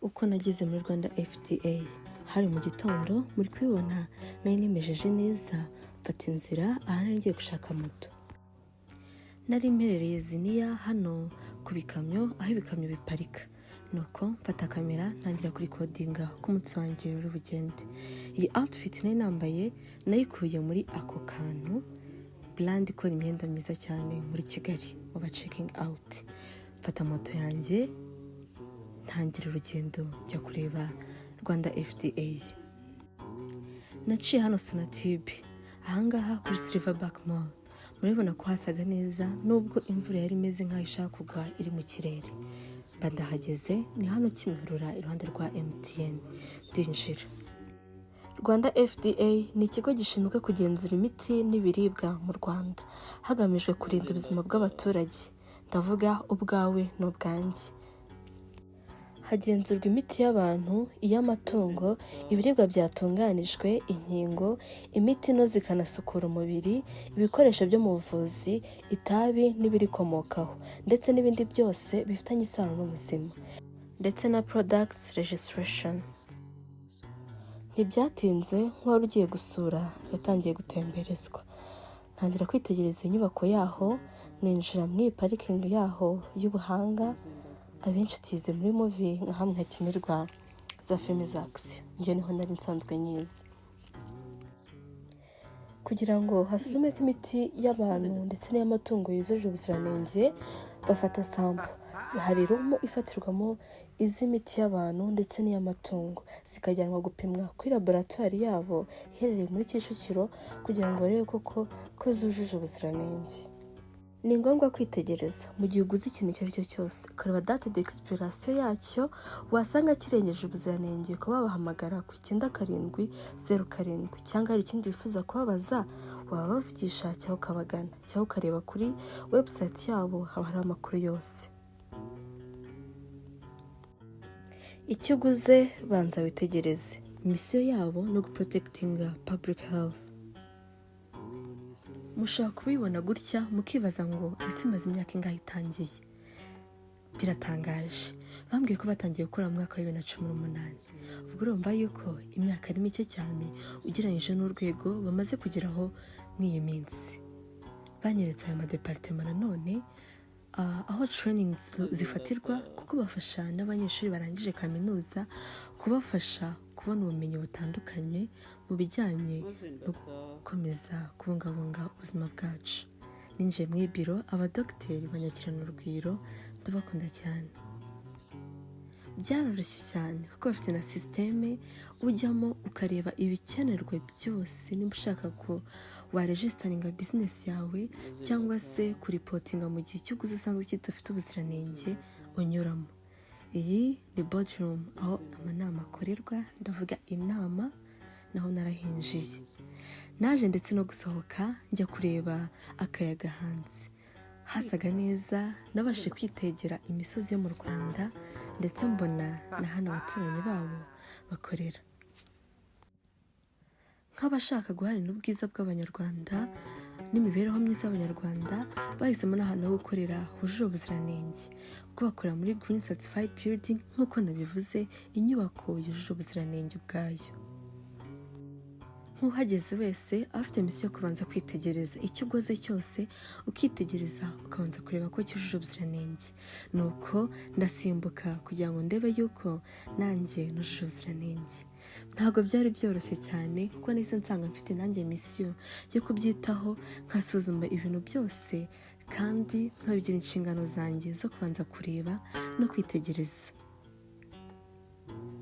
uko nageze muri Rwanda FDA hari mu gitondo muri kwibona nari nimejeje neza mfata inzira ahari ngiye gushaka moto. Nari mperereye Ziniya hano ku bikamyo aho ibikamyo biparika, nuko mfata kamera ntangira kuri kodinga ku munsi wanjye w'urugendo. Iyi outfit nari nambaye nayikuye muri ako kantu brand ikora imyenda myiza cyane muri Kigali uba checking out. Mfata moto yanjye ntangira urugendo njya kureba Rwanda FDA. Naciye hano Sonatube ahangaha kuri Silverback Mall. Murabona ko hasaga neza nubwo imvura yari imeze nk'aho ishaka kugwa iri mu kirere. Ndahageze ni hano Kimihurura iruhande rwa MTN ndinjira. Rwanda FDA ni ikigo gishinzwe kugenzura imiti n'ibiribwa mu Rwanda hagamijwe kurinda ubuzima bw'abaturage, ndavuga ubwawe n'ubwanjye. Hagenzurwa imiti y'abantu, iy'amatungo, ibiribwa byatunganijwe, inkingo, imiti inoze ikanasukura umubiri, ibikoresho byo mu buvuzi, itabi n'ibirikomokaho, ndetse n'ibindi byose bifitanye isano n'ubuzima, ndetse na products registration. Ntibyatinze nk'uwari ugiye gusura yatangiye gutemberezwa. Ntangira kwitegereza inyubako yaho, ninjira mu parikingi yaho y'ubuhanga. Abenshi tuyize muri movie nka hamwe hakinirwa za filime za action. Njye niho nari nsanzwe nyizi. Kugira ngo hasuzume ko imiti y'abantu ndetse n'iy'amatungo yujuje ubuziranenge, bafata sample. Hari rumo ifatirwamo iz'imiti y'abantu ndetse n'iy'amatungo, zikajyanwa gupimwa kuri laboratoire yabo iherereye muri Kicukiro kugira ngo barebe ko zujuje ubuziranenge. Ni ngombwa kwitegereza mu gihe uguze ikintu icyo ari cyo cyose, ukareba date d'expiration yacyo, wasanga kirengeje ubuziranenge ukaba wabahamagara ku 9707 cyangwa hari ikindi wifuza kubabaza wabavugisha cyangwa ukabagana cyangwa ukareba kuri website yabo, haba hari amakuru yose. Icyo uguze banza witegereze. Misiyo yabo no guprotectinga public health. Mushaka kubibona gutya mukibaza ngo ese imaze imyaka ingahe itangiye. Biratangaje. Bambwiye ko batangiye gukora mu mwaka wa 2018. Ubwo urumva yuko imyaka ari mike cyane ugereranyije n'urwego bamaze kugeraho mw'iyi minsi. Banyeretse aya madepartement nanone aho trainings zifatirwa kuko bafasha n'abanyeshuri barangije kaminuza kubafasha kubona ubumenyi butandukanye mu bijyanye no gukomeza kubungabunga ubuzima bwacu. Ninjiye mu ibiro, abadogiteri banyakirana urugwiro, ndabakunda cyane. Byaroroshye cyane kuko bafite na systeme ujyamo ukareba ibikenerwa byose niba ushaka ko waregistaringa business yawe cyangwa se kuripotinga mu gihe cy'uguze usanzwe kidafite ubuziranenge unyuramo. Iyi ni boardroom aho amanama akorerwa, ndavuga inama, naho narahinjiye. Naje ndetse no gusohoka njya kureba akayaga hanze. Hasaga neza, nabashe kwitegera imisozi yo mu Rwanda ndetse mbona na hano abaturanyi babo bakorera. Nk'abashaka guharanira ubwiza bw'Abanyarwanda n'imibereho myiza y'Abanyarwanda, bahisemo n'ahantu ho gukorera hujuje ubuziranenge kuko bakorera muri Green Certified Building nk'uko nabivuze, inyubako yujuje ubuziranenge ubwayo. Nk'uhageze wese afite misiyo yo kubanza kwitegereza icyo uguze cyose, ukitegereza ukabanza kureba ko cyujuje ubuziranenge. Nuko ndasimbuka kugira ngo ndebe yuko nanjye nujuje ubuziranenge. Ntabwo byari byoroshye cyane kuko nahise nsanga mfite nanjye misiyo yo kubyitaho, nkasuzuma ibintu byose kandi nkabigira inshingano zanjye zo kubanza kureba no kwitegereza.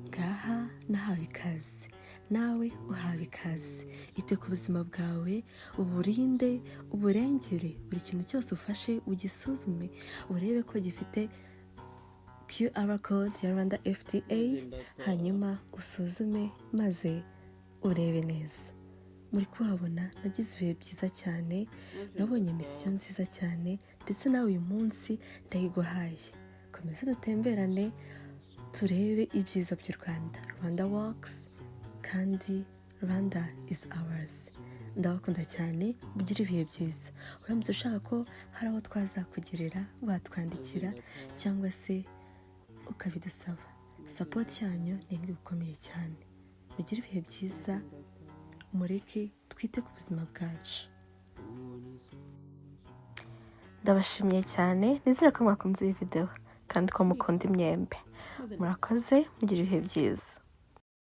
Ngaha nahawe ikaze, nawe uhawe ikaze. Ite ku buzima bwawe, uburinde, uburengere, buri kintu cyose ufashe ugisuzume, urebe ko gifite QR code ya Rwanda FDA, hanyuma usuzume maze urebe neza. Muri kuhabona nagize ibihe byiza cyane, nabonye misiyo nziza cyane, ndetse nawe uyu munsi ndayiguhaye. Komeza dutemberane turebe ibyiza by'u Rwanda. Rwanda works kandi Rwanda is ours. Ndabakunda cyane, mugire ibihe byiza. Uramutse ushaka ko hari aho twazakugerera, watwandikira cyangwa se ukabidusaba. sapoti yanyu ni inkunga ikomeye cyane. Mugire ibihe byiza, mureke twite ku buzima bwacu. Ndabashimiye cyane, nizere ko mwakunze iyi video kandi ko mukunda imyembe. Murakoze, mugire ibihe byiza.